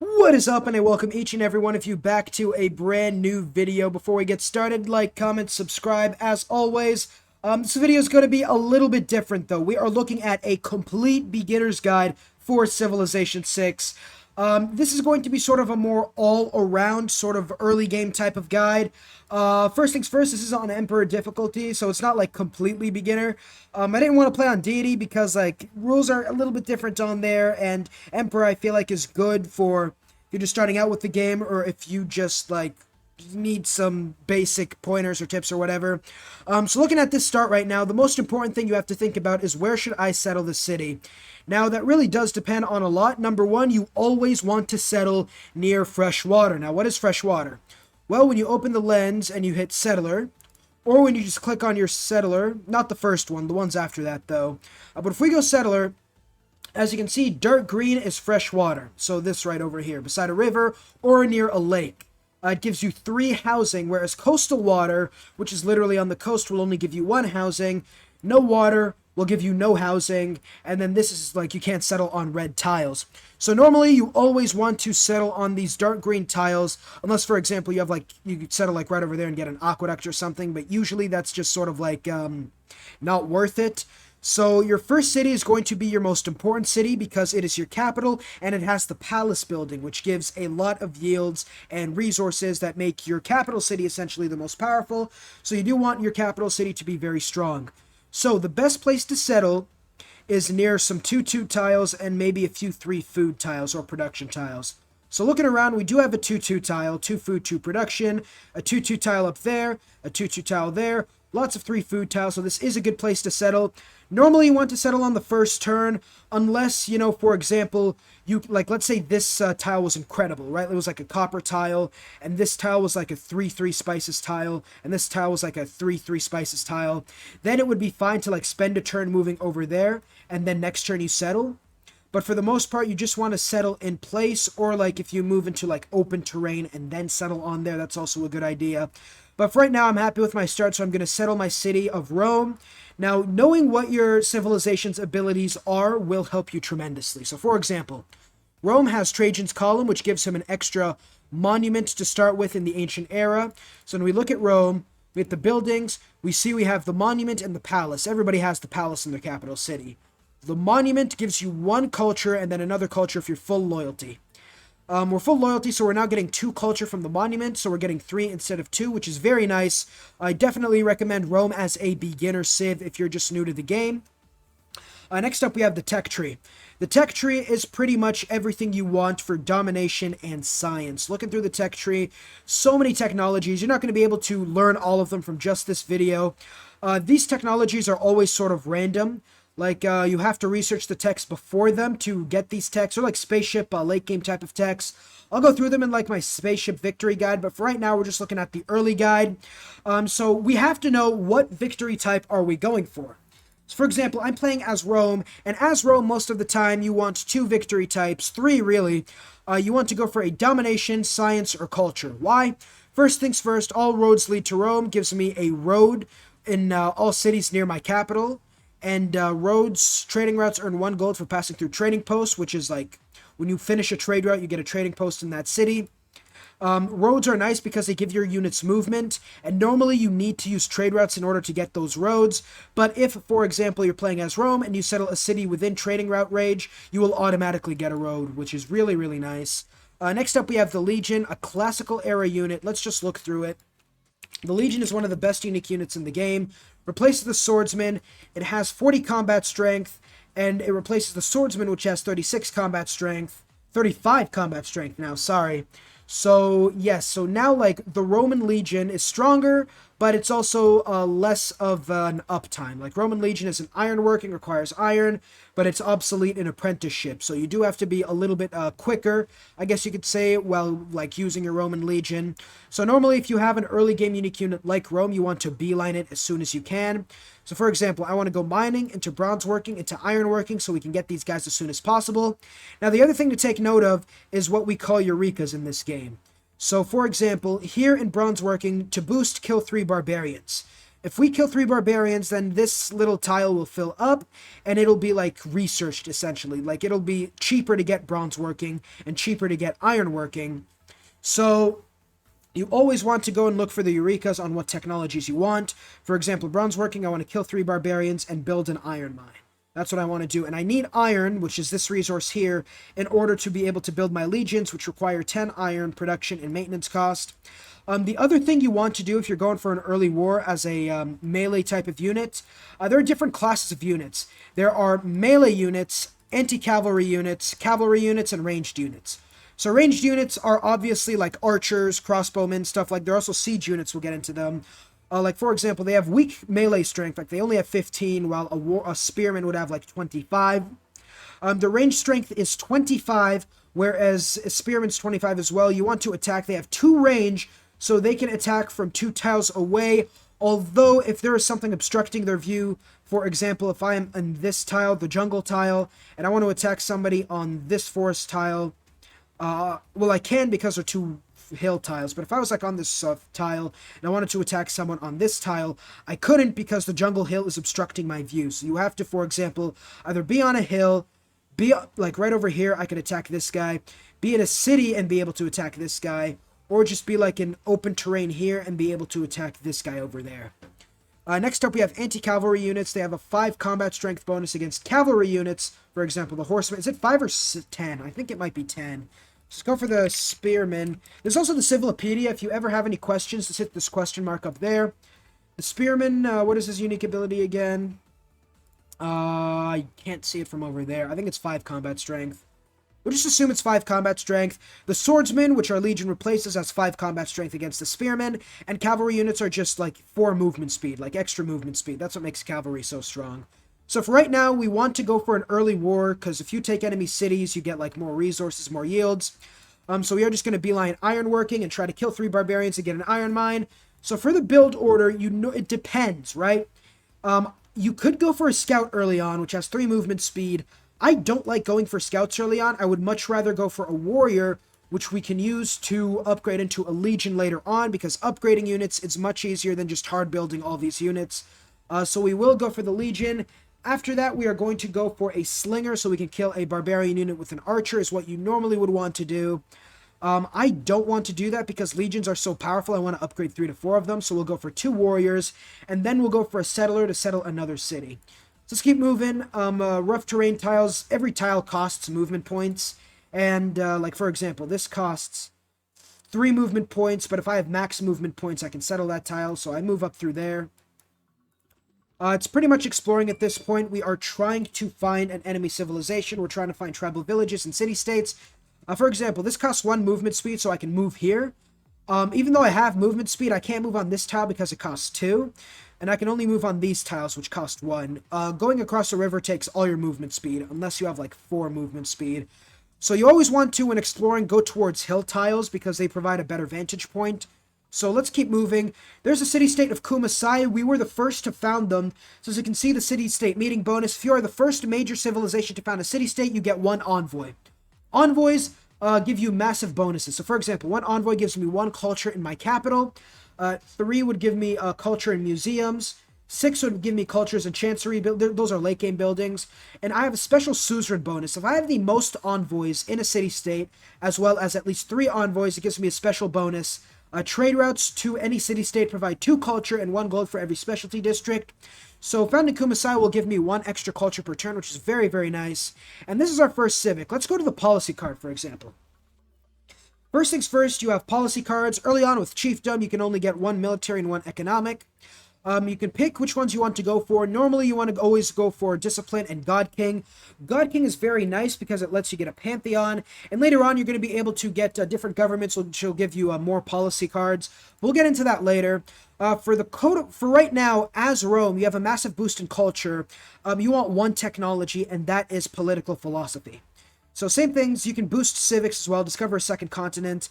What is up, and I welcome each and every one of you back to a brand new video. Before we get started, like, comment, subscribe as always. This video is going to be a little bit different though. We are looking at a complete beginner's guide for Civilization 6. This is going to be sort of a more all-around sort of early game type of guide. First things first, this is on Emperor difficulty, so it's not like completely beginner. I didn't want to play on deity because like rules are a little bit different on there, and Emperor I feel like is good for if you're just starting out with the game, or if you just like need some basic pointers or tips or whatever. So looking at this start right now, the most important thing you have to think about is where should I settle the city? Now that really does depend on a lot. Number one, you always want to settle near fresh water. Now what is fresh water? Well, when you open the lens and you hit settler, or when you just click on your settler, not the first one, the ones after that though. But if we go settler, as you can see, dark green is fresh water. So this right over here, beside a river or near a lake. It gives you 3 housing, whereas coastal water, which is literally on the coast, will only give you 1 housing. No water will give you no housing, and then this is like you can't settle on red tiles. So normally you always want to settle on these dark green tiles, unless for example you have like, you could settle like right over there and get an aqueduct or something, but usually that's just sort of like not worth it. So your first city is going to be your most important city because it is your capital and it has the palace building, which gives a lot of yields and resources that make your capital city essentially the most powerful. So you do want your capital city to be very strong. So the best place to settle is near some 2-2 tiles and maybe a few 3 food tiles or production tiles. So looking around, we do have a 2-2 tile, 2 food, 2 production, a 2-2 tile up there, a 2-2 tile there, lots of 3 food tiles, so this is a good place to settle. Normally you want to settle on the first turn, unless, you know, for example, you, like, let's say this tile was incredible, right? It was like a copper tile, and this tile was like a 3-3 spices tile, and this tile was like a 3-3 spices tile. Then it would be fine to, like, spend a turn moving over there, and then next turn you settle. But for the most part, you just want to settle in place, or like if you move into like open terrain and then settle on there, that's also a good idea. But for right now, I'm happy with my start, so I'm going to settle my city of Rome. Now, knowing what your civilization's abilities are will help you tremendously. So for example, Rome has Trajan's Column, which gives him an extra monument to start with in the ancient era. So when we look at Rome, we have the buildings, we see we have the monument and the palace. Everybody has the palace in their capital city. The monument gives you 1 culture and then another culture if you're full loyalty. We're full loyalty, so we're now getting 2 culture from the monument, so we're getting 3 instead of 2, which is very nice. I definitely recommend Rome as a beginner civ if you're just new to the game. Next up, we have the tech tree. The tech tree is pretty much everything you want for domination and science. Looking through the tech tree, so many technologies. You're not going to be able to learn all of them from just this video. These technologies are always sort of random. Like, you have to research the techs before them to get these techs, or like spaceship, late game type of techs. I'll go through them in like my spaceship victory guide, but for right now, we're just looking at the early guide. So we have to know what victory type are we going for. So for example, I'm playing as Rome, and as Rome, most of the time, you want 2 victory types, 3 really. You want to go for a domination, science, or culture. Why? First things first, all roads lead to Rome gives me a road in all cities near my capital. And roads, trading routes earn 1 gold for passing through trading posts, which is like when you finish a trade route, you get a trading post in that city. Roads are nice because they give your units movement, and normally you need to use trade routes in order to get those roads. But if, for example, you're playing as Rome and you settle a city within trading route range, you will automatically get a road, which is really, really nice. Next up, we have the Legion, a classical era unit. Let's just look through it. The Legion is one of the best unique units in the game. Replaces the Swordsman. It has 40 combat strength, and it replaces the Swordsman, which has 36 combat strength. 35 combat strength now, sorry. So, yes, so now, like, the Roman Legion is stronger, but it's also less of an uptime. Like, Roman Legion is an ironworking, requires iron, but it's obsolete in apprenticeship. So you do have to be a little bit quicker, I guess you could say, while, like, using your Roman Legion. So normally, if you have an early game unique unit like Rome, you want to beeline it as soon as you can. So, for example, I want to go mining, into bronze working, into iron working, so we can get these guys as soon as possible. Now, the other thing to take note of is what we call Eurekas in this game. So, for example, here in bronze working, to boost, kill 3 barbarians. if we kill 3 barbarians, then this little tile will fill up, and it'll be like researched essentially. Like it'll be cheaper to get bronze working and cheaper to get iron working. So you always want to go and look for the Eurekas on what technologies you want. For example, bronze working, I want to kill 3 barbarians and build an iron mine. That's what I want to do. And I need iron, which is this resource here, in order to be able to build my legions, which require 10 iron production and maintenance cost. The other thing you want to do if you're going for an early war as a melee type of unit, there are different classes of units. There are melee units, anti-cavalry units, cavalry units, and ranged units. So ranged units are obviously like archers, crossbowmen, stuff like. They're also siege units, we'll get into them. Like, for example, they have weak melee strength. Like, they only have 15, while a spearman would have, like, 25. The range strength is 25, whereas a spearman's 25 as well. You want to attack. They have 2 range, so they can attack from 2 tiles away. Although, if there is something obstructing their view, for example, if I am in this tile, the jungle tile, and I want to attack somebody on this forest tile, well, I can because they're 2 hill tiles, but if I was like on this tile and I wanted to attack someone on this tile, I couldn't because the jungle hill is obstructing my view. So you have to, for example, either be on a hill, be like right over here, I could attack this guy, be in a city and be able to attack this guy, or just be like in open terrain here and be able to attack this guy over there. Next up, we have anti-cavalry units. They have a 5 combat strength bonus against cavalry units. For example, the horsemen. Is it 5 or 10? I think it might be 10. Just go for the spearmen. There's also the Civilopedia. If you ever have any questions, just hit this question mark up there. The spearman, what is his unique ability again? I can't see it from over there. I think it's 5 combat strength. We'll just assume it's 5 combat strength. The swordsmen, which our legion replaces, has 5 combat strength against the spearmen. And cavalry units are just like 4 movement speed, like extra movement speed. That's what makes cavalry so strong. So for right now, we want to go for an early war, because if you take enemy cities, you get like more resources, more yields. So we are just going to beeline ironworking and try to kill 3 barbarians and get an iron mine. So for the build order, you know, it depends, right? You could go for a scout early on, which has 3 movement speed. I don't like going for scouts early on. I would much rather go for a warrior, which we can use to upgrade into a legion later on, because upgrading units is much easier than just hard building all these units. So we will go for the legion. After that, we are going to go for a slinger, so we can kill a barbarian unit with an archer, is what you normally would want to do. I don't want to do that because legions are so powerful. I want to upgrade 3 to 4 of them, so we'll go for 2 warriors, and then we'll go for a settler to settle another city. So let's keep moving. Rough terrain tiles, every tile costs movement points, and like for example, this costs 3 movement points, but if I have max movement points, I can settle that tile, so I move up through there. It's pretty much exploring at this point. We are trying to find an enemy civilization. We're trying to find tribal villages and city-states. For example, this costs 1 movement speed, so I can move here. Even though I have movement speed, I can't move on this tile because it costs 2. And I can only move on these tiles, which cost 1. Going across the river takes all your movement speed, unless you have like 4 movement speed. So you always want to, when exploring, go towards hill tiles because they provide a better vantage point. So let's keep moving. There's a city-state of Kumasai. We were the first to found them. So as you can see, the city-state meeting bonus. If you are the first major civilization to found a city-state, you get 1 envoy. Envoys give you massive bonuses. So for example, 1 envoy gives me 1 culture in my capital. 3 would give me culture in museums. 6 would give me cultures in chancery. Those are late game buildings. And I have a special suzerain bonus. If I have the most envoys in a city-state, as well as at least 3 envoys, it gives me a special bonus. Trade routes to any city-state provide 2 culture and 1 gold for every specialty district. So found in Kumasai will give me 1 extra culture per turn, which is very, very nice. And this is our first civic. Let's go to the policy card, for example. First things first, you have policy cards. Early on with chiefdom, you can only get 1 military and 1 economic. You can pick which ones you want to go for. Normally, you want to always go for Discipline and God King. God King is very nice because it lets you get a Pantheon. And later on, you're going to be able to get different governments, which will give you more policy cards. We'll get into that later. For right now, as Rome, you have a massive boost in culture. You want 1 technology, and that is political philosophy. So same things, you can boost civics as well, discover a 2nd continent,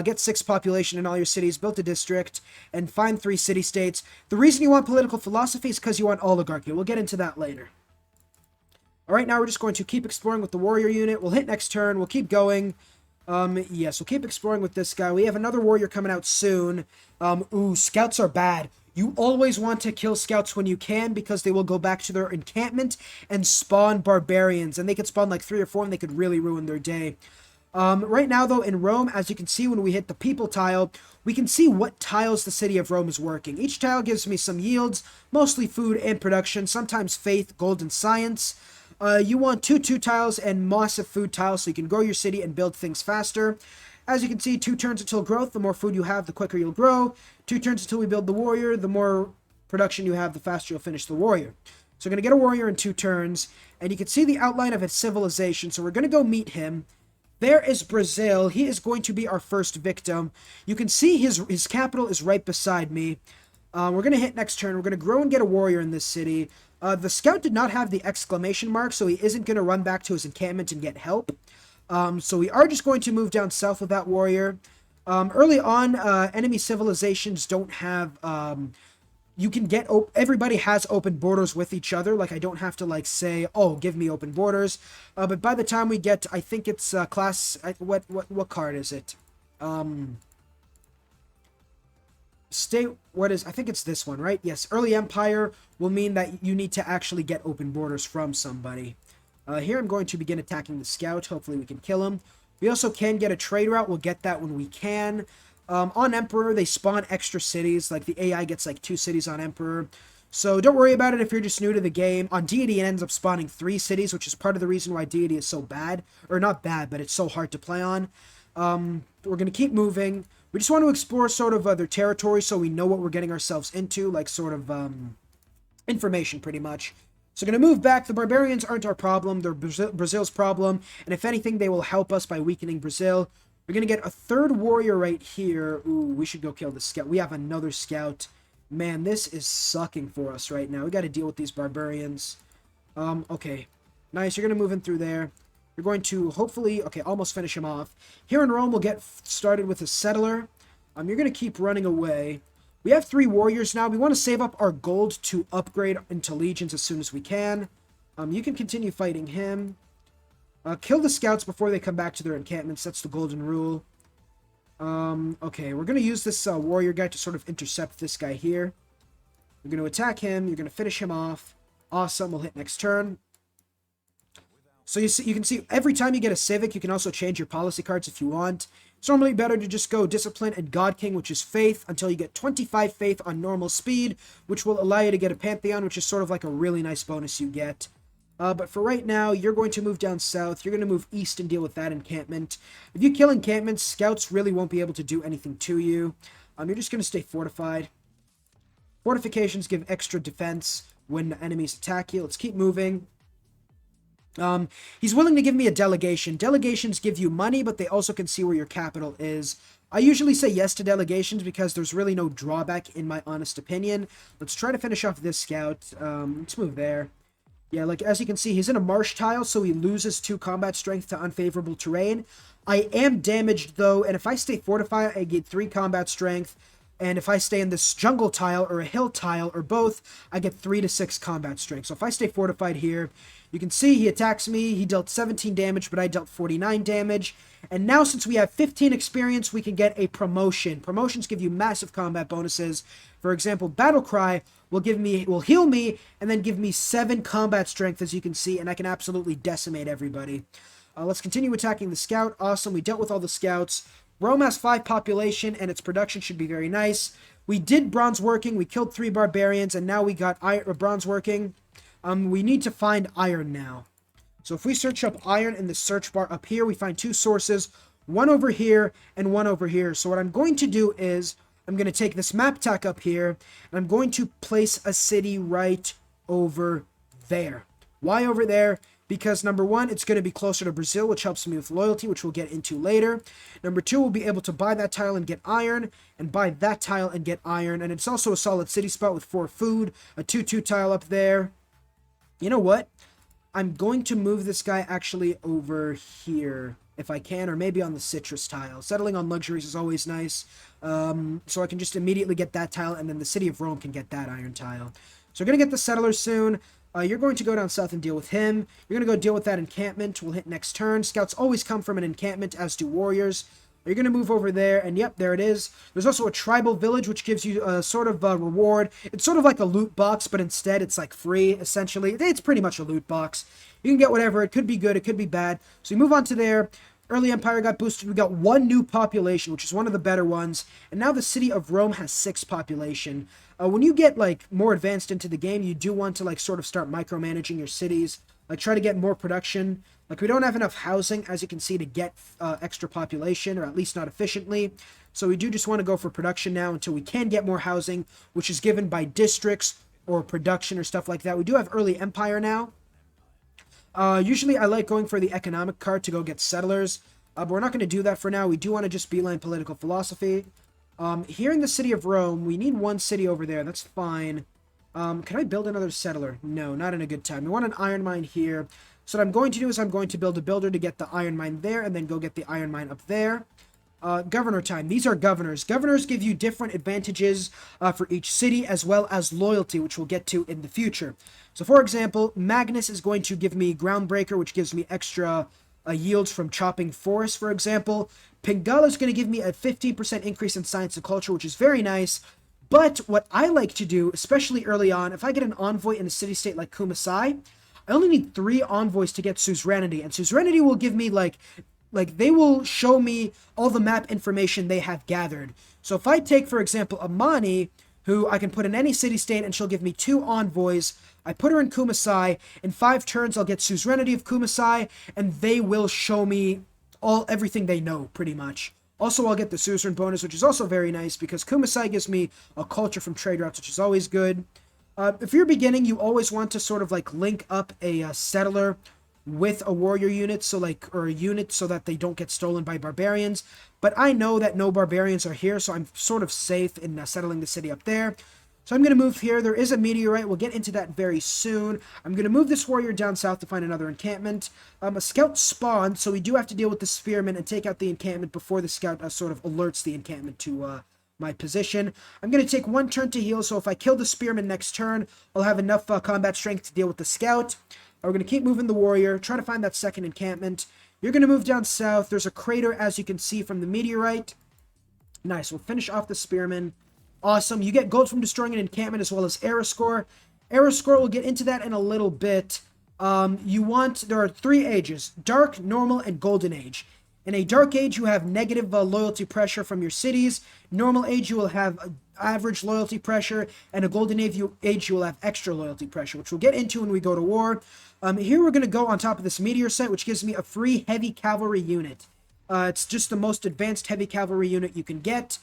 get 6 population in all your cities, build a district, and find 3 city-states. The reason you want political philosophy is because you want oligarchy. We'll get into that later. Alright, now we're just going to keep exploring with the warrior unit. We'll hit next turn, we'll keep going. Yes, we'll keep exploring with this guy. We have another warrior coming out soon. Ooh, scouts are bad. You always want to kill scouts when you can because they will go back to their encampment and spawn barbarians. And they could spawn like 3 or 4 and they could really ruin their day. Right now, though, in Rome, as you can see when we hit the people tile, we can see what tiles the city of Rome is working. Each tile gives me some yields, mostly food and production, sometimes faith, gold, and science. You want 2 tiles and massive food tiles so you can grow your city and build things faster. As you can see, 2 turns until growth. The more food you have, the quicker you'll grow. 2 turns until we build the warrior. The more production you have, the faster you'll finish the warrior. So we're going to get a warrior in 2 turns. And you can see the outline of his civilization. So we're going to go meet him. There is Brazil. He is going to be our first victim. You can see his capital is right beside me. We're going to hit next turn. We're going to grow and get a warrior in this city. The scout did not have the exclamation mark, so he isn't going to run back to his encampment and get help. So we are just going to move down south with that warrior. Early on, enemy civilizations don't have... you can get... everybody has open borders with each other. Like, I don't have to, like, say, oh, give me open borders. But by the time we get... I think it's class... What card is it? I think it's this one, right? Yes, early empire will mean that you need to actually get open borders from somebody. Here I'm going to begin attacking the scout. Hopefully we can kill him. We also can get a trade route. We'll get that when we can. On Emperor, they spawn extra cities. Like, the AI gets, like, 2 cities on Emperor. So don't worry about it if you're just new to the game. On Deity, it ends up spawning 3 cities, which is part of the reason why Deity is so bad. Or not bad, but it's so hard to play on. We're going to keep moving. We just want to explore sort of their territory so we know what we're getting ourselves into. Like, sort of information, pretty much. So we're going to move back. The barbarians aren't our problem. They're Brazil's problem. And if anything, they will help us by weakening Brazil. We're going to get a 3rd warrior right here. Ooh, we should go kill the scout. We have another scout. Man, this is sucking for us right now. We got to deal with these barbarians. Okay. Nice. You're going to move in through there. You're going to hopefully... Okay, almost finish him off. Here in Rome, we'll get started with a settler. You're going to keep running away. We have 3 warriors now. We want to save up our gold to upgrade into legions as soon as we can. You can continue fighting him. Kill the scouts before they come back to their encampments. That's the golden rule. Okay, we're going to use this warrior guy to sort of intercept this guy here. You're going to attack him. You're going to finish him off. Awesome. We'll hit next turn. So you can see every time you get a civic, you can also change your policy cards if you want. It's normally better to just go Discipline and God King, which is Faith, until you get 25 Faith on normal speed, which will allow you to get a Pantheon, which is sort of like a really nice bonus you get. But for right now, you're going to move down south. You're going to move east and deal with that encampment. If you kill encampments, scouts really won't be able to do anything to you. You're just going to stay fortified. Fortifications give extra defense when enemies attack you. Let's keep moving. He's willing to give me a delegation. Delegations give you money, but they also can see where your capital is. I usually say yes to delegations because there's really no drawback in my honest opinion. Let's try to finish off this scout. Let's move there. Yeah, like as you can see, he's in a marsh tile, so he loses 2 combat strength to unfavorable terrain. I am damaged though, and if I stay fortified, I get 3 combat strength. And if I stay in this jungle tile or a hill tile or both, I get 3 to 6 combat strength. So if I stay fortified here, you can see he attacks me. He dealt 17 damage, but I dealt 49 damage. And now since we have 15 experience, we can get a promotion. Promotions give you massive combat bonuses. For example, Battle Cry will heal me and then give me 7 combat strength, as you can see, and I can absolutely decimate everybody. Let's continue attacking the scout. Awesome, we dealt with all the scouts. Rome has 5 population, and its production should be very nice. We did bronze working. We killed 3 barbarians, and now we got bronze working. We need to find iron now. So if we search up iron in the search bar up here, we find 2 sources, one over here and one over here. So what I'm going to do is I'm going to take this map tack up here, and I'm going to place a city right over there. Why over there? Because number 1, it's going to be closer to Brazil, which helps me with loyalty, which we'll get into later. Number 2, we'll be able to buy that tile and get iron, and buy that tile and get iron. And it's also a solid city spot with 4 food, a 2-2 tile up there. You know what? I'm going to move this guy actually over here, if I can, or maybe on the citrus tile. Settling on luxuries is always nice. So I can just immediately get that tile, and then the city of Rome can get that iron tile. So we're going to get the settler soon. You're going to go down south and deal with him. You're going to go deal with that encampment. We'll hit next turn. Scouts always come from an encampment, as do warriors. You're going to move over there, and yep, there it is. There's also a tribal village, which gives you a sort of reward. It's sort of like a loot box, but instead it's like free, essentially. It's pretty much a loot box. You can get whatever. It could be good, it could be bad. So you move on to there. Early Empire got boosted. We got 1 new population, which is one of the better ones. And now the city of Rome has 6 population. When you get, like, more advanced into the game, you do want to, like, sort of start micromanaging your cities. Like, try to get more production. Like, we don't have enough housing, as you can see, to get extra population, or at least not efficiently. So we do just want to go for production now until we can get more housing, which is given by districts or production or stuff like that. We do have Early Empire now. Usually I like going for the economic card to go get settlers, but we're not going to do that for now. We do want to just beeline political philosophy. Here in the city of Rome, we need 1 city over there. That's fine. Can I build another settler? No, not in a good time. We want an iron mine here. So what I'm going to do is I'm going to build a builder to get the iron mine there, and then go get the iron mine up there. Governor time. These are governors. Governors give you different advantages for each city, as well as loyalty, which we'll get to in the future. So, for example, Magnus is going to give me Groundbreaker, which gives me extra yields from chopping forests, for example. Pingala is going to give me a 15% increase in science and culture, which is very nice. But what I like to do, especially early on, if I get an envoy in a city-state like Kumasai, I only need 3 envoys to get suzerainty, and suzerainty will give me, like they will show me all the map information they have gathered. So if I take, for example, Amani, who I can put in any city-state, and she'll give me 2 envoys, I put her in Kumasai, in 5 turns I'll get suzerainty of Kumasai, and they will show me everything they know, pretty much. Also, I'll get the suzerain bonus, which is also very nice, because Kumasai gives me a culture from trade routes, which is always good. If you're beginning, you always want to sort of like link up a settler with a warrior unit, or a unit, so that they don't get stolen by barbarians. But I know that no barbarians are here, so I'm sort of safe in settling the city up there. So I'm going to move here. There is a meteorite. We'll get into that very soon. I'm going to move this warrior down south to find another encampment. A scout spawned, so we do have to deal with the spearmen and take out the encampment before the scout sort of alerts the encampment to my position. I'm going to take 1 turn to heal, so if I kill the spearman next turn, I'll have enough combat strength to deal with the scout. We're going to keep moving the warrior, try to find that second encampment. You're going to move down south. There's a crater, as you can see, from the meteorite. Nice. We'll finish off the spearman. Awesome. You get gold from destroying an encampment, as well as era score. Era score, we'll get into that in a little bit. There are 3 ages: Dark, Normal, and Golden Age. In a Dark Age, you have negative loyalty pressure from your cities. Normal Age, you will have average loyalty pressure. And a Golden Age, you will have extra loyalty pressure, which we'll get into when we go to war. Here we're going to go on top of this meteor set, which gives me a free heavy cavalry unit. It's just the most advanced heavy cavalry unit you can get.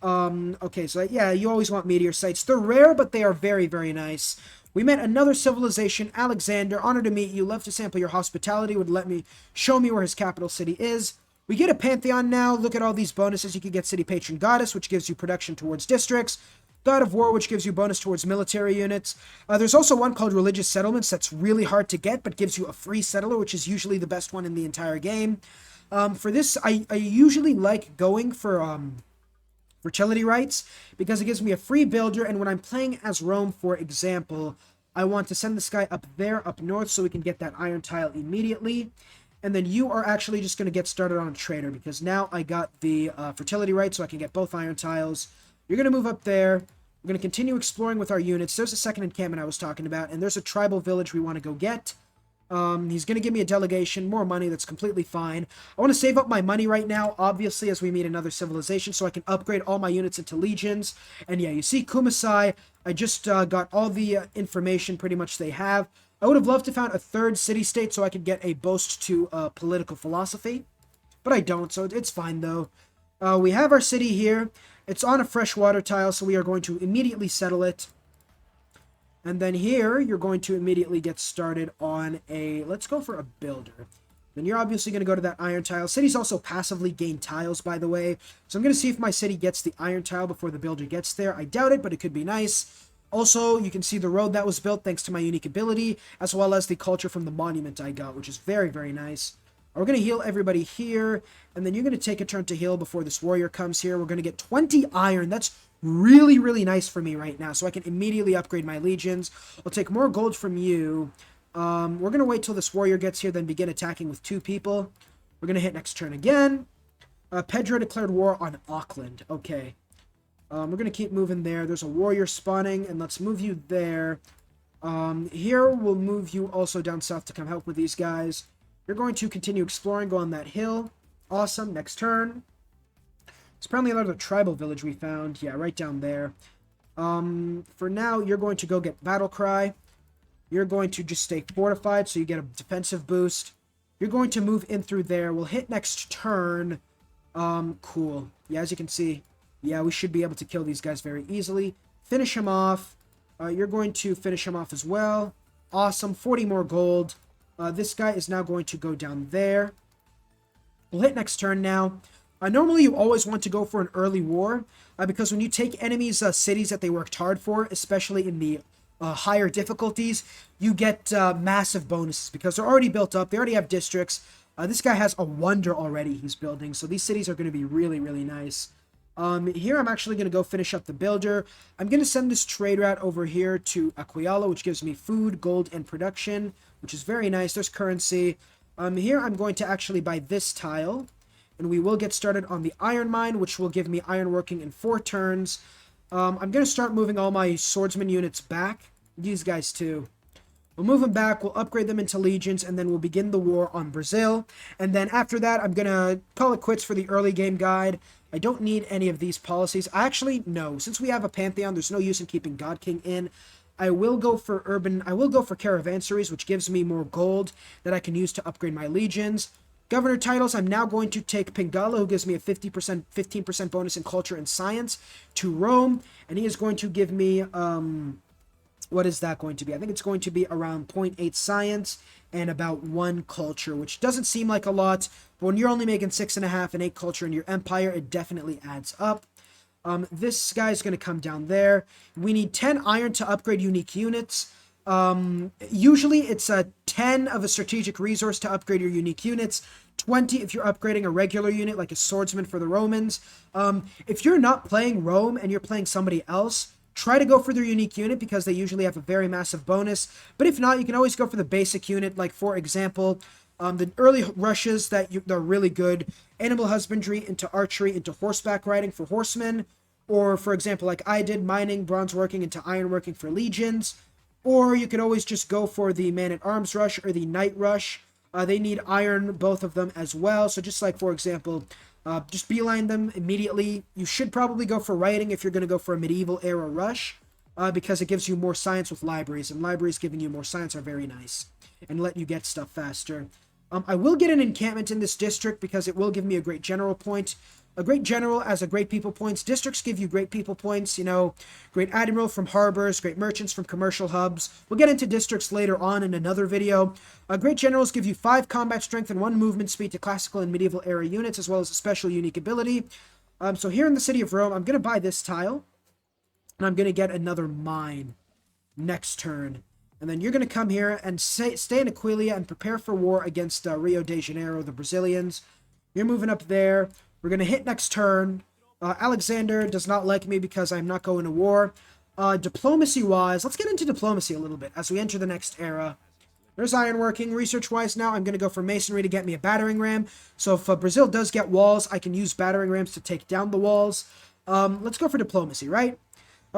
Okay, so yeah, you always want meteor sites. They're rare, but they are very, very nice. We met another civilization, Alexander. Honored to meet you. Love to sample your hospitality. Would let me show me where his capital city is. We get a Pantheon now. Look at all these bonuses. You can get City Patron Goddess, which gives you production towards districts. God of War, which gives you bonus towards military units. There's also one called Religious Settlements that's really hard to get, but gives you a free settler, which is usually the best one in the entire game. For this, I usually like going for fertility rights, because it gives me a free builder, and when I'm playing as Rome, for example, I want to send this guy up there, up north, so we can get that iron tile immediately. And then you are actually just going to get started on a trader, because now I got the fertility right, so I can get both iron tiles. You're going to move up there. We're going to continue exploring with our units. There's a second encampment I was talking about, and there's a tribal village we want to go get. He's going to give me a delegation, more money, that's completely fine. I want to save up my money right now, obviously, as we meet another civilization, so I can upgrade all my units into legions. And yeah, you see Kumasai, I just got all the information pretty much they have. I would have loved to found a 3rd city-state so I could get a boast to political philosophy, but I don't, so it's fine though. We have our city here. It's on a freshwater tile, so we are going to immediately settle it. And then here, you're going to immediately get started on let's go for a builder. Then you're obviously going to go to that iron tile. Cities also passively gain tiles, by the way. So I'm going to see if my city gets the iron tile before the builder gets there. I doubt it, but it could be nice. Also, you can see the road that was built thanks to my unique ability, as well as the culture from the monument I got, which is very, very nice. We're going to heal everybody here, and then you're going to take a turn to heal before this warrior comes here. We're going to get 20 iron. That's really, really nice for me right now, so I can immediately upgrade my legions. I'll take more gold from you. We're going to wait till this warrior gets here, then begin attacking with 2 people. We're going to hit next turn again. Pedro declared war on Auckland. Okay. We're going to keep moving there. There's a warrior spawning, and let's move you there. Here, we'll move you also down south to come help with these guys. You're going to continue exploring, go on that hill. Awesome. Next turn. It's apparently another tribal village we found. Yeah, right down there. For now, you're going to go get Battle Cry. You're going to just stay fortified, so you get a defensive boost. You're going to move in through there. We'll hit next turn. Cool. Yeah, as you can see, yeah, we should be able to kill these guys very easily. Finish him off. You're going to finish him off as well. Awesome. 40 more gold. This guy is now going to go down there. We'll hit next turn now. Normally, you always want to go for an early war, because when you take enemies' cities that they worked hard for, especially in the higher difficulties, you get massive bonuses because they're already built up. They already have districts. This guy has a wonder already he's building, so these cities are going to be really, really nice. Here, I'm actually going to go finish up the builder. I'm going to send this trade route over here to Aquiala, which gives me food, gold, and production, which is very nice. There's currency. Here, I'm going to actually buy this tile. And we will get started on the iron mine, which will give me iron working in 4 turns. I'm going to start moving all my swordsman units back. These guys too. We'll move them back, we'll upgrade them into legions, and then we'll begin the war on Brazil. And then after that, I'm going to call it quits for the early game guide. I don't need any of these policies. Actually, no. Since we have a Pantheon, there's no use in keeping God King in. I will go for caravansaries, which gives me more gold that I can use to upgrade my legions. Governor titles, I'm now going to take Pingala, who gives me a 15% bonus in culture and science, to Rome. And he is going to give me, what is that going to be? I think it's going to be around 0.8 science and about 1 culture, which doesn't seem like a lot. But when you're only making 6.5 and 8 culture in your empire, it definitely adds up. This guy's going to come down there. We need 10 iron to upgrade unique units. Usually it's a 10 of a strategic resource to upgrade your unique units, 20 if you're upgrading a regular unit like a swordsman for the Romans. If you're not playing Rome and you're playing somebody else, try to go for their unique unit because they usually have a very massive bonus. But if not, you can always go for the basic unit, like for example, the early rushes they're really good. Animal husbandry into archery into horseback riding for horsemen, or for example, like I did, mining, bronze working into iron working for legions. Or you could always just go for the man-at-arms rush or the knight rush. They need iron, both of them as well. So just like, for example, just beeline them immediately. You should probably go for writing if you're going to go for a medieval era rush, because it gives you more science with libraries. And libraries giving you more science are very nice and let you get stuff faster. I will get an encampment in this district because it will give me a great general point. A great general as a great people points. Districts give you great people points, you know, great admiral from harbors, great merchants from commercial hubs. We'll get into districts later on in another video. Great generals give you 5 combat strength and 1 movement speed to classical and medieval era units, as well as a special unique ability. So here in the city of Rome, I'm going to buy this tile, and I'm going to get another mine next turn. And then you're going to come here and stay in Aquilia and prepare for war against Rio de Janeiro, the Brazilians. You're moving up there. We're going to hit next turn. Alexander does not like me because I'm not going to war. Diplomacy-wise, let's get into diplomacy a little bit as we enter the next era. There's ironworking. Research-wise now, I'm going to go for masonry to get me a battering ram. So if Brazil does get walls, I can use battering rams to take down the walls. Let's go for diplomacy, right?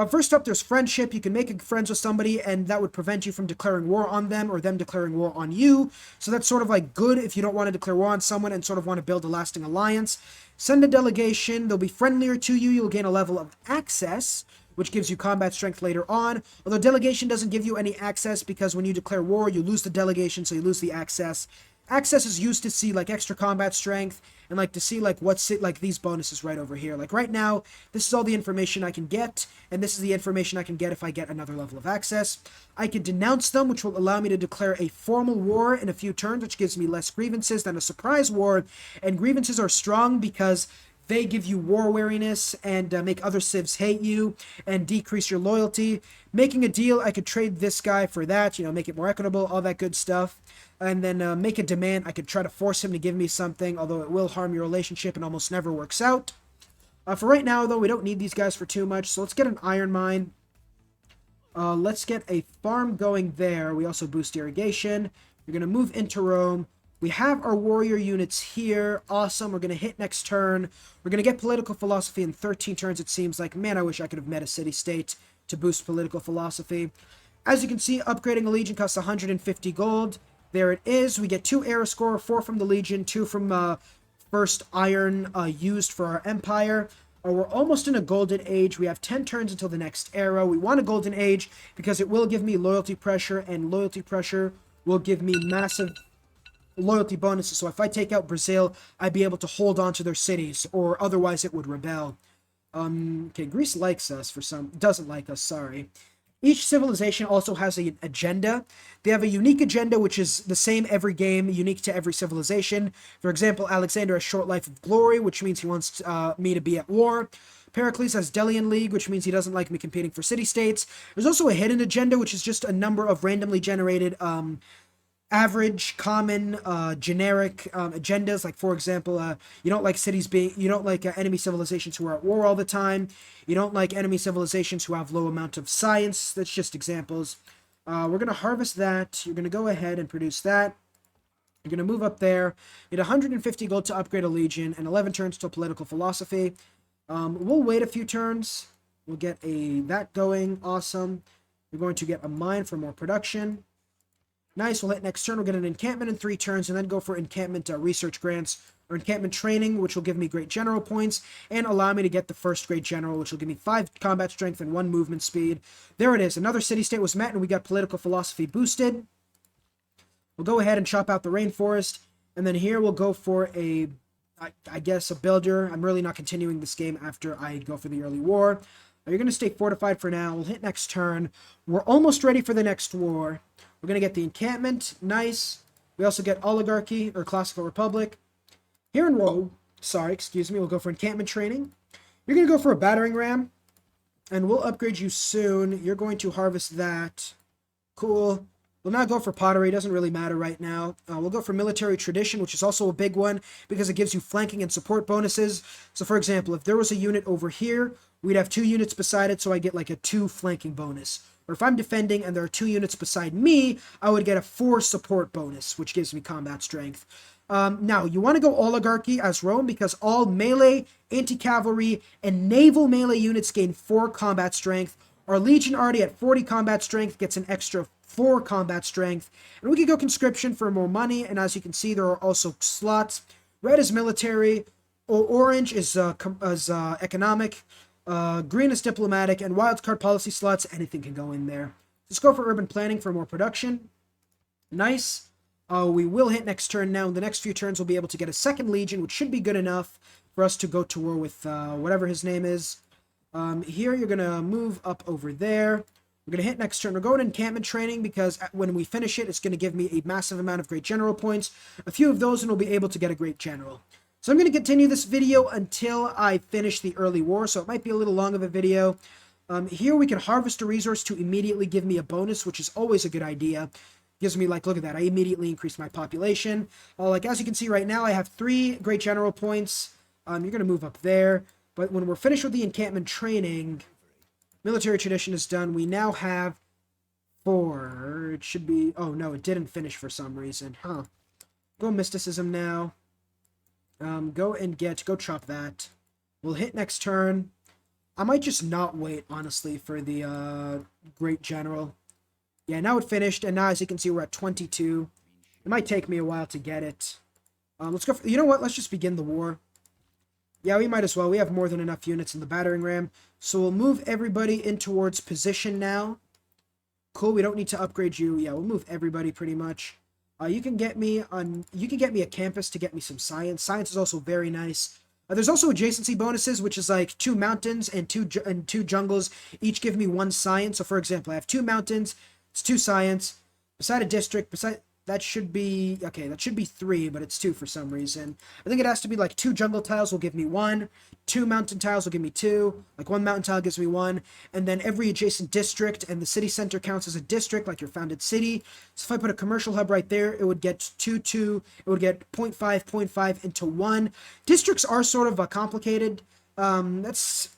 First up, there's friendship. You can make friends with somebody, and that would prevent you from declaring war on them or them declaring war on you. So that's sort of like good if you don't want to declare war on someone and sort of want to build a lasting alliance. Send a delegation. They'll be friendlier to you. You'll gain a level of access, which gives you combat strength later on. Although delegation doesn't give you any access because when you declare war, you lose the delegation, so you lose the access. Access is used to see like extra combat strength and like to see like what's it like these bonuses right over here. Like right now, this is all the information I can get, and this is the information I can get if I get another level of access. I can denounce them, which will allow me to declare a formal war in a few turns, which gives me less grievances than a surprise war. And grievances are strong because they give you war weariness and make other civs hate you and decrease your loyalty. Making a deal, I could trade this guy for that, you know, make it more equitable, all that good stuff. And then make a demand. I could try to force him to give me something, although it will harm your relationship and almost never works out. For right now, though, we don't need these guys for too much, so let's get an iron mine. Let's get a farm going there. We also boost irrigation. You're going to move into Rome. We have our warrior units here. Awesome. We're going to hit next turn. We're going to get political philosophy in 13 turns, it seems like. Man, I wish I could have met a city-state to boost political philosophy. As you can see, upgrading a legion costs 150 gold. There it is. We get 2 era score, 4 from the legion, 2 from first iron used for our empire. We're almost in a golden age. We have 10 turns until the next era. We want a golden age because it will give me loyalty pressure, and loyalty pressure will give me massive loyalty bonuses. So if I take out Brazil, I'd be able to hold on to their cities, or otherwise it would rebel. Okay, Greece likes us doesn't like us, sorry. Each civilization also has an agenda. They have a unique agenda, which is the same every game, unique to every civilization. For example, Alexander has Short Life of Glory, which means he wants me to be at war. Pericles has Delian League, which means he doesn't like me competing for city-states. There's also a hidden agenda, which is just a number of randomly generated average, common, generic agendas. Like, for example, you don't like enemy civilizations who are at war all the time. You don't like enemy civilizations who have low amount of science. That's just examples. We're going to harvest that. You're going to go ahead and produce that. You're going to move up there. You get 150 gold to upgrade a legion and 11 turns to political philosophy. We'll wait a few turns. We'll get that going. Awesome. We're going to get a mine for more production. Nice. We'll hit next turn. We'll get an encampment in 3 turns and then go for encampment research grants or encampment training, which will give me great general points and allow me to get the first great general, which will give me 5 combat strength and 1 movement speed. There it is. Another city-state was met and we got political philosophy boosted. We'll go ahead and chop out the rainforest. And then here we'll go for I guess a builder. I'm really not continuing this game after I go for the early war. You're going to stay fortified for now. We'll hit next turn. We're almost ready for the next war. We're going to get the encampment. Nice. We also get oligarchy or classical republic. Here in Rome, we'll go for encampment training. You're going to go for a battering ram, and we'll upgrade you soon. You're going to harvest that. Cool. We'll not go for pottery. Doesn't really matter right now. We'll go for military tradition, which is also a big one because it gives you flanking and support bonuses. So, for example, if there was a unit over here, we'd have 2 units beside it, so I get like a 2 flanking bonus. Or if I'm defending and there are 2 units beside me, I would get a 4 support bonus, which gives me combat strength. Now, you want to go oligarchy as Rome because all melee, anti-cavalry, and naval melee units gain 4 combat strength. Our legion already at 40 combat strength gets an extra 4 combat strength. And we can go conscription for more money, and as you can see, there are also slots. Red is military, orange is economic, green is diplomatic, and wildcard policy slots, anything can go in there. Let's go for urban planning for more production. Nice. We will hit next turn now. In the next few turns, we'll be able to get a 2nd legion, which should be good enough for us to go to war with whatever his name is. Here, you're going to move up over there. We're going to hit next turn. We're going encampment training because when we finish it, it's going to give me a massive amount of great general points. A few of those, and we'll be able to get a great general. So I'm going to continue this video until I finish the early war, so it might be a little long of a video. Here we can harvest a resource to immediately give me a bonus, which is always a good idea. Gives me, like, look at that, I immediately increase my population. Like, as you can see right now, I have 3 great general points. You're going to move up there. But when we're finished with the encampment training, military tradition is done. We now have 4. It should be, oh no, it didn't finish for some reason. Go mysticism now. Go chop that. We'll hit next turn. I might just not wait, honestly, for the great general. Yeah, now it finished, and now as you can see, we're at 22. It might take me a while to get it. Let's go you know what? Let's just begin the war. Yeah, we might as well. We have more than enough units in the battering ram. So we'll move everybody in towards position now. Cool, we don't need to upgrade you. Yeah, we'll move everybody pretty much. You can get me a campus to get me some science. Science is also very nice. There's also adjacency bonuses, which is like 2 mountains and two jungles. Each give me 1 science. So for example, I have 2 mountains, it's 2 science. Beside a district, that should be 3, but it's 2 for some reason. I think it has to be like 2 jungle tiles will give me 1, 2 mountain tiles will give me 2, like 1 mountain tile gives me 1, and then every adjacent district and the city center counts as a district, like your founded city. So if I put a commercial hub right there, it would get 2, it would get 0.5 into 1. Districts are sort of complicated. That's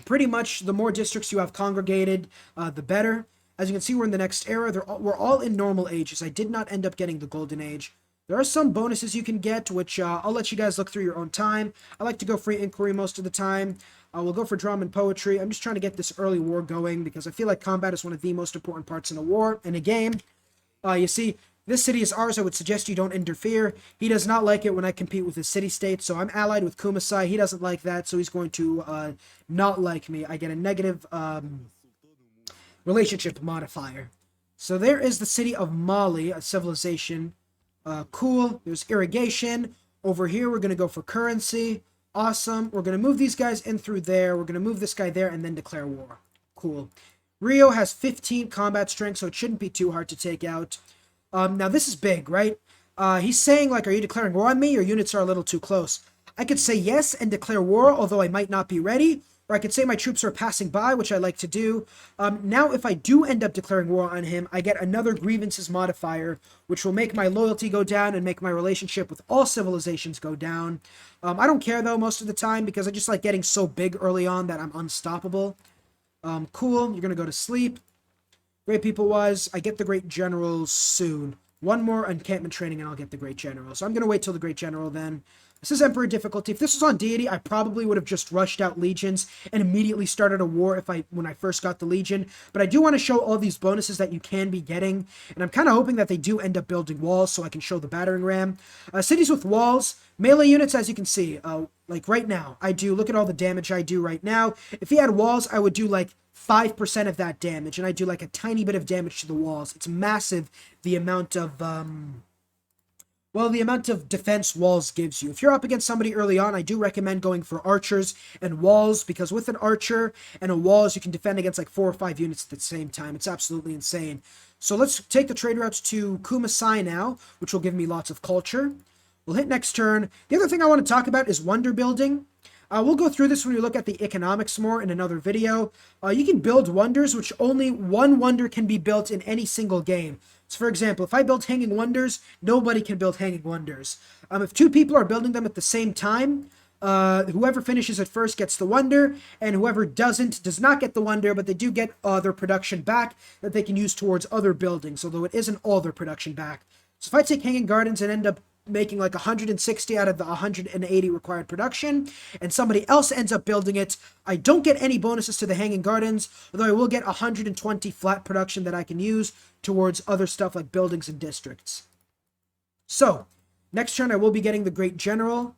pretty much the more districts you have congregated, the better. As you can see, we're in the next era. We're all in normal ages. I did not end up getting the golden age. There are some bonuses you can get, which I'll let you guys look through your own time. I like to go free inquiry most of the time. We'll go for drama and poetry. I'm just trying to get this early war going because I feel like combat is one of the most important parts in a war, in a game. You see, this city is ours. I would suggest you don't interfere. He does not like it when I compete with his city-state, so I'm allied with Kumasai. He doesn't like that, so he's going to not like me. I get a negative relationship modifier. So there is the city of Mali, a civilization. Cool. There's irrigation. Over here, we're going to go for currency. Awesome. We're going to move these guys in through there. We're going to move this guy there and then declare war. Cool. Rio has 15 combat strength, so it shouldn't be too hard to take out. Now, this is big, right? He's saying, like, are you declaring war on me? Your units are a little too close. I could say yes and declare war, although I might not be ready. Or I could say my troops are passing by, which I like to do. Now, if I do end up declaring war on him, I get another grievances modifier, which will make my loyalty go down and make my relationship with all civilizations go down. I don't care, though, most of the time, because I just like getting so big early on that I'm unstoppable. Cool. You're going to go to sleep. Great people-wise, I get the Great General soon. One more encampment training and I'll get the Great General. So I'm going to wait till the Great General then. This is Emperor difficulty. If this was on deity, I probably would have just rushed out legions and immediately started a war when I first got the legion. But I do want to show all these bonuses that you can be getting. And I'm kind of hoping that they do end up building walls so I can show the battering ram. Cities with walls, melee units, as you can see, like right now, look at all the damage I do right now. If he had walls, I would do like 5% of that damage, and I do like a tiny bit of damage to the walls. It's massive, the amount of defense walls gives you. If you're up against somebody early on, I do recommend going for archers and walls, because with an archer and a walls, you can defend against like 4 or 5 units at the same time. It's absolutely insane. So let's take the trade routes to Kumasai now, which will give me lots of culture. We'll hit next turn. The other thing I want to talk about is wonder building. We'll go through this when we look at the economics more in another video. You can build wonders, which only one wonder can be built in any single game. So, for example, if I build hanging wonders, nobody can build hanging wonders. If 2 people are building them at the same time, whoever finishes it first gets the wonder, and whoever doesn't does not get the wonder, but they do get their production back that they can use towards other buildings, although it isn't all their production back. So if I take hanging gardens and end up making like 160 out of the 180 required production, and somebody else ends up building it, I don't get any bonuses to the hanging gardens, although I will get 120 flat production that I can use towards other stuff like buildings and districts. So, next turn I will be getting the Great General.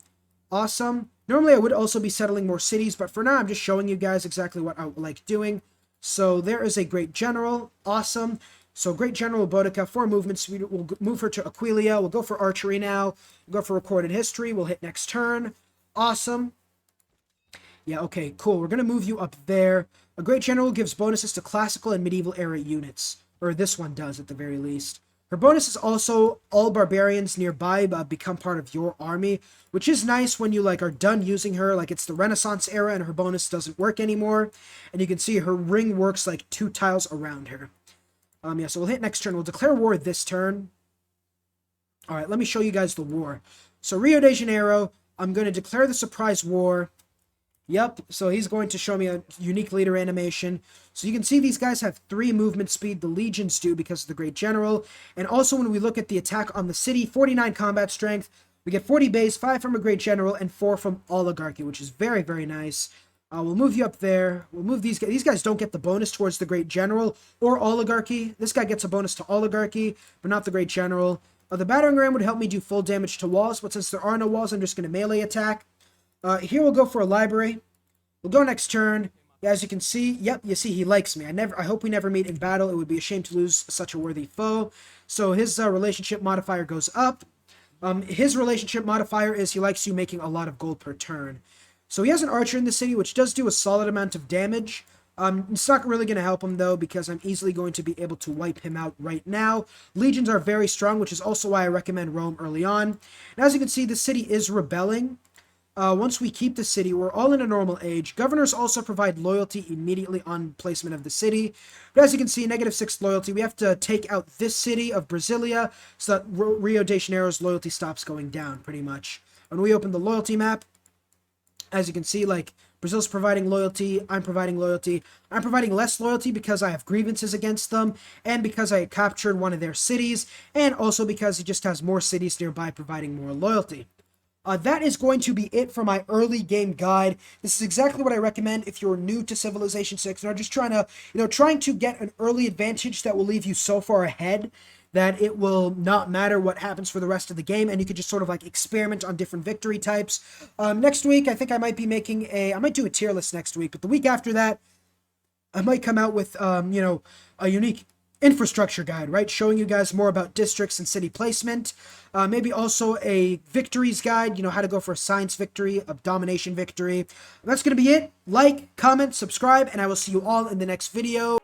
Awesome. Normally I would also be settling more cities, but for now I'm just showing you guys exactly what I like doing. So there is a Great General. Awesome. So Great General Boudica, 4 movements. We'll move her to Aquilia. We'll go for archery now. We'll go for recorded history. We'll hit next turn. Awesome. Yeah, okay, cool. We're going to move you up there. A Great General gives bonuses to classical and medieval era units. Or this one does, at the very least. Her bonus is also all barbarians nearby become part of your army, which is nice when you are done using her. Like, it's the Renaissance era and her bonus doesn't work anymore. And you can see her ring works like 2 tiles around her. Yeah, so we'll hit next turn. We'll declare war this turn. All right, let me show you guys the war. So Rio de Janeiro, I'm going to declare the surprise war. Yep, so he's going to show me a unique leader animation. So you can see these guys have 3 movement speed. The legions do because of the Great General. And also when we look at the attack on the city, 49 combat strength. We get 40 base, 5 from a Great General, and 4 from Oligarchy, which is very, very nice. We'll move you up there. We'll move these guys. These guys don't get the bonus towards the Great General or Oligarchy. This guy gets a bonus to Oligarchy, but not the Great General. The battering ram would help me do full damage to walls, but since there are no walls, I'm just going to melee attack. Here we'll go for a library. We'll go next turn. Yeah, as you can see, yep, you see he likes me. I hope we never meet in battle. It would be a shame to lose such a worthy foe. So his relationship modifier goes up. His relationship modifier is he likes you making a lot of gold per turn. So he has an archer in the city, which does do a solid amount of damage. It's not really going to help him, though, because I'm easily going to be able to wipe him out right now. Legions are very strong, which is also why I recommend Rome early on. And as you can see, the city is rebelling. Once we keep the city, we're all in a normal age. Governors also provide loyalty immediately on placement of the city. But as you can see, -6 loyalty. We have to take out this city of Brasilia so that Rio de Janeiro's loyalty stops going down, pretty much. When we open the loyalty map, as you can see, Brazil's providing loyalty. I'm providing loyalty. I'm providing less loyalty because I have grievances against them, and because I captured one of their cities, and also because he just has more cities nearby providing more loyalty. That is going to be it for my early game guide. This is exactly what I recommend if you're new to Civilization 6 and are just trying to get an early advantage that will leave you so far ahead that it will not matter what happens for the rest of the game, and you could just sort of like experiment on different victory types. Next week, I think I might be I might do a tier list next week, but the week after that, I might come out with, a unique infrastructure guide, right? Showing you guys more about districts and city placement. Maybe also a victories guide, how to go for a science victory, a domination victory. That's going to be it. Like, comment, subscribe, and I will see you all in the next video.